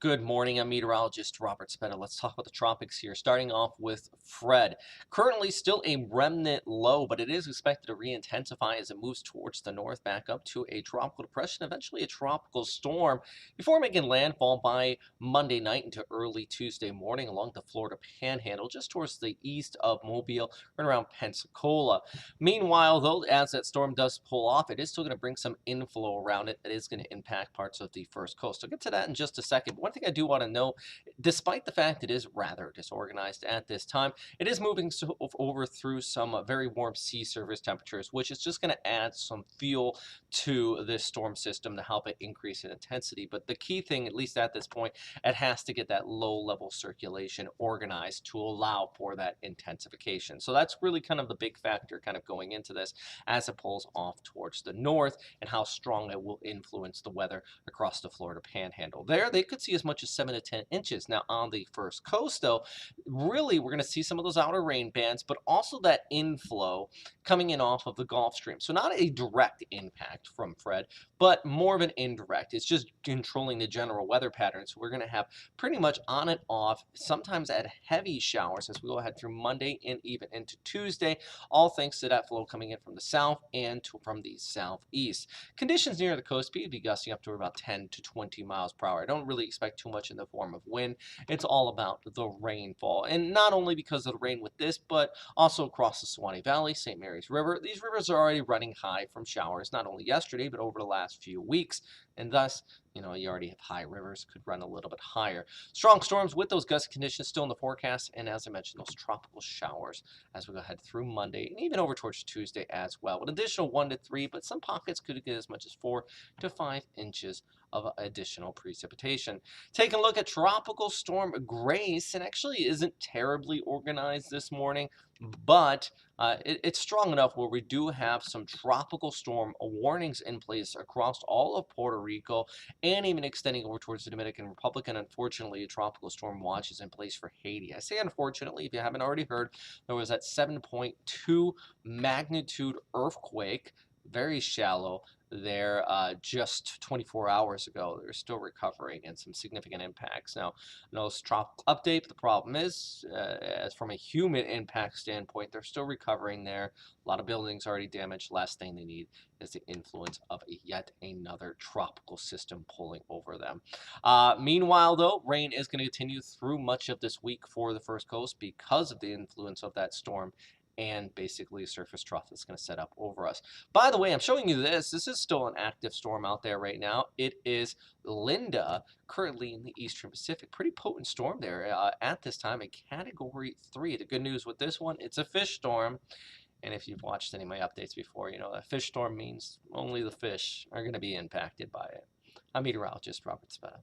Good morning, I'm meteorologist Robert Speta. Let's talk about the tropics here, starting off with Fred. Currently still a remnant low, but it is expected to re-intensify as it moves towards the north, back up to a tropical depression, eventually a tropical storm, before making landfall by Monday night into early Tuesday morning along the Florida Panhandle, just towards the east of Mobile, right around Pensacola. Meanwhile, though, as that storm does pull off, it is still going to bring some inflow around it that is going to impact parts of the first coast. I'll get to that in just a second. One thing I do want to know, despite the fact it is rather disorganized at this time, it is moving over through some very warm sea surface temperatures, which is just going to add some fuel to this storm system to help it increase in intensity. But the key thing, at least at this point, it has to get that low level circulation organized to allow for that intensification. So that's really kind of the big factor kind of going into this as it pulls off towards the north and how strong it will influence the weather across the Florida Panhandle. There, they could see as much as 7 to 10 inches. Now, on the first coast, though, really, we're going to see some of those outer rain bands, but also that inflow coming in off of the Gulf Stream. So not a direct impact from Fred, but more of an indirect. It's just controlling the general weather pattern. So we're going to have pretty much on and off, sometimes at heavy showers as we go ahead through Monday and even into Tuesday, all thanks to that flow coming in from the south and from the southeast. Conditions near the coast be gusting up to about 10 to 20 miles per hour. I don't really expect too much in the form of wind. It's all about the rainfall. And not only because of the rain with this, but also across the Suwannee Valley, St. Mary's River. These rivers are already running high from showers, not only yesterday, but over the last few weeks. And thus, you already have high rivers, could run a little bit higher. Strong storms with those gusty conditions still in the forecast. And as I mentioned, those tropical showers as we go ahead through Monday and even over towards Tuesday as well. An additional 1 to 3, but some pockets could get as much as 4 to 5 inches of additional precipitation. Taking a look at Tropical Storm Grace, it actually isn't terribly organized this morning, but it's strong enough where we do have some tropical storm warnings in place across all of Puerto Rico and even extending over towards the Dominican Republic. And unfortunately, a tropical storm watch is in place for Haiti. I say unfortunately, if you haven't already heard, there was that 7.2 magnitude earthquake, very shallow there just 24 hours ago. They're still recovering and some significant impacts. Now, no tropical update, but the problem is, as from a human impact standpoint, they're still recovering there. A lot of buildings already damaged. Last thing they need is the influence of yet another tropical system pulling over them. Meanwhile, though, rain is going to continue through much of this week for the first coast because of the influence of that storm and basically a surface trough that's going to set up over us. By the way, I'm showing you this. This is still an active storm out there right now. It is Linda, currently in the Eastern Pacific. Pretty potent storm there at this time, a Category 3. The good news with this one, it's a fish storm. And if you've watched any of my updates before, you know that fish storm means only the fish are going to be impacted by it. I'm meteorologist Robert Speta.